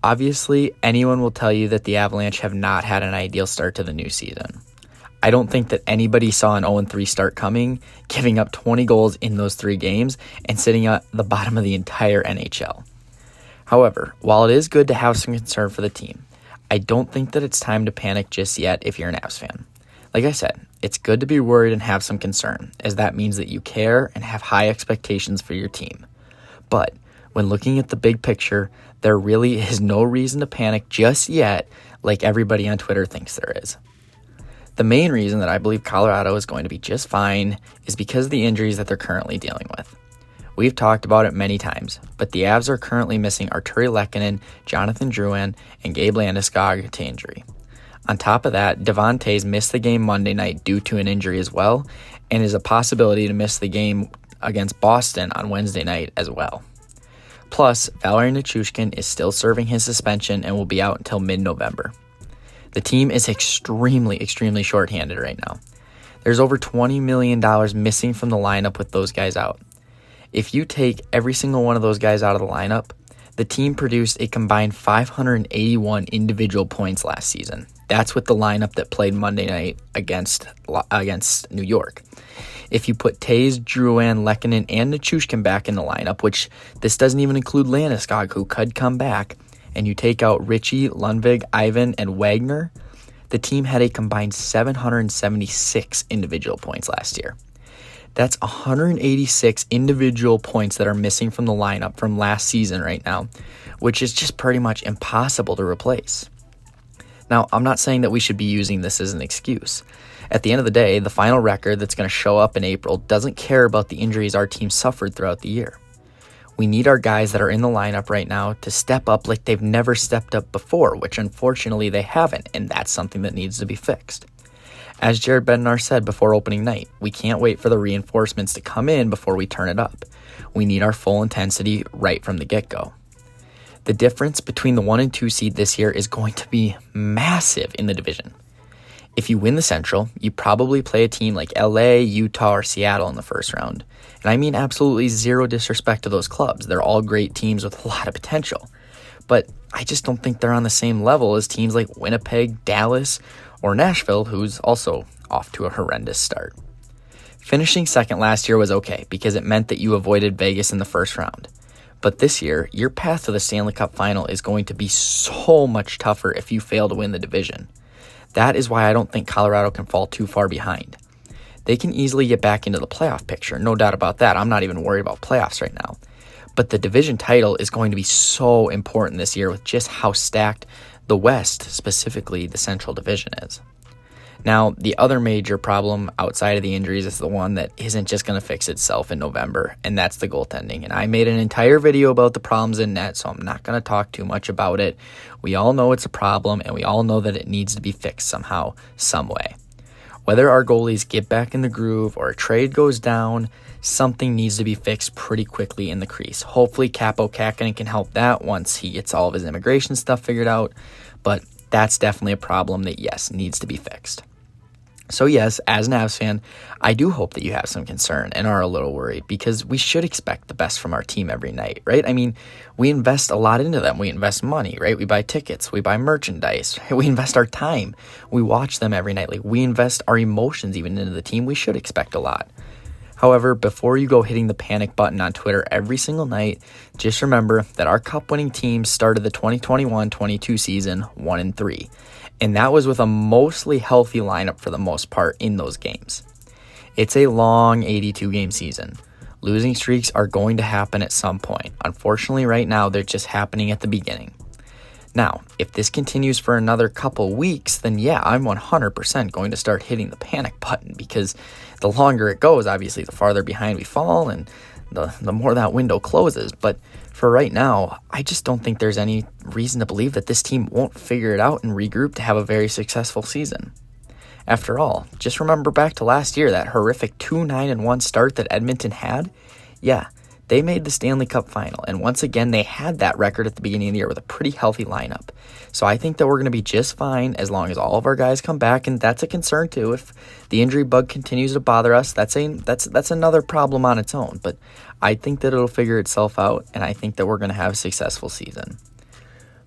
Obviously, anyone will tell you that the Avalanche have not had an ideal start to the new season. I don't think that anybody saw an 0-3 start coming, giving up 20 goals in those 3 games and sitting at the bottom of the entire NHL. However, while it is good to have some concern for the team, I don't think that it's time to panic just yet if you're an Avs fan. Like I said, it's good to be worried and have some concern, as that means that you care and have high expectations for your team. But when looking at the big picture, there really is no reason to panic just yet like everybody on Twitter thinks there is. The main reason that I believe Colorado is going to be just fine is because of the injuries that they're currently dealing with. We've talked about it many times, but the Avs are currently missing Arturi Lehkonen, Jonathan Drouin, and Gabe Landeskog to injury. On top of that, Devontae's missed the game Monday night due to an injury as well, and is a possibility to miss the game against Boston on Wednesday night as well. Plus, Valeri Nichushkin is still serving his suspension and will be out until mid-November. The team is extremely shorthanded right now. There's over $20 million missing from the lineup with those guys out. If you take every single one of those guys out of the lineup, the team produced a combined 581 individual points last season. That's with the lineup that played Monday night against New York. If you put Taves, Drouin, Lehkonen, and Nichushkin back in the lineup, which this doesn't even include Landeskog, who could come back, and you take out Richie, Lundvig, Ivan, and Wagner, the team had a combined 776 individual points last year. That's 186 individual points that are missing from the lineup from last season right now, which is just pretty much impossible to replace. Now, I'm not saying that we should be using this as an excuse. At the end of the day, the final record that's going to show up in April doesn't care about the injuries our team suffered throughout the year. We need our guys that are in the lineup right now to step up like they've never stepped up before, which unfortunately they haven't, and that's something that needs to be fixed. As Jared Bednar said before opening night, we can't wait for the reinforcements to come in before we turn it up. We need our full intensity right from the get-go. The difference between the 1 and 2 seed this year is going to be massive in the division. If you win the Central, you probably play a team like LA, Utah, or Seattle in the first round. And I mean absolutely zero disrespect to those clubs. They're all great teams with a lot of potential. But I just don't think they're on the same level as teams like Winnipeg, Dallas, or Nashville, who's also off to a horrendous start. Finishing second last year was okay because it meant that you avoided Vegas in the first round. But this year, your path to the Stanley Cup final is going to be so much tougher if you fail to win the division. That is why I don't think Colorado can fall too far behind. They can easily get back into the playoff picture, no doubt about that. I'm not even worried about playoffs right now. But the division title is going to be so important this year with just how stacked the West, specifically the Central Division, is. Now, the other major problem outside of the injuries is the one that isn't just going to fix itself in November, and that's the goaltending. And I made an entire video about the problems in net, so I'm not going to talk too much about it. We all know it's a problem, and we all know that it needs to be fixed somehow, some way. Whether our goalies get back in the groove or a trade goes down, something needs to be fixed pretty quickly in the crease. Hopefully, Kaapo Kähkönen can help that once he gets all of his immigration stuff figured out, but that's definitely a problem that, yes, needs to be fixed. So yes, as an Avs fan, I do hope that you have some concern and are a little worried because we should expect the best from our team every night, right? I mean, we invest a lot into them. We invest money, right? We buy tickets, we buy merchandise, we invest our time. We watch them every night. Like, we invest our emotions even into the team. We should expect a lot. However, before you go hitting the panic button on Twitter every single night, just remember that our cup-winning team started the 2021-22 season 1-3. And that was with a mostly healthy lineup for the most part in those games. It's a long 82-game season. Losing streaks are going to happen at some point. Unfortunately, right now, they're just happening at the beginning. Now, if this continues for another couple weeks, then yeah, I'm 100% going to start hitting the panic button because the longer it goes, obviously, the farther behind we fall and the more that window closes. But for right now, I just don't think there's any reason to believe that this team won't figure it out and regroup to have a very successful season. After all, just remember back to last year, that horrific 2-9-1 start that Edmonton had. Yeah, they made the Stanley Cup final, and once again, they had that record at the beginning of the year with a pretty healthy lineup. So I think that we're going to be just fine as long as all of our guys come back, and that's a concern too. If the injury bug continues to bother us, that's another problem on its own. But I think that it'll figure itself out, and I think that we're going to have a successful season.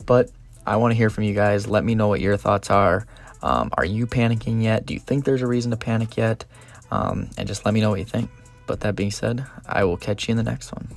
But I want to hear from you guys. Let me know what your thoughts are. Are you panicking yet? Do you think there's a reason to panic yet? And just let me know what you think. But that being said, I will catch you in the next one.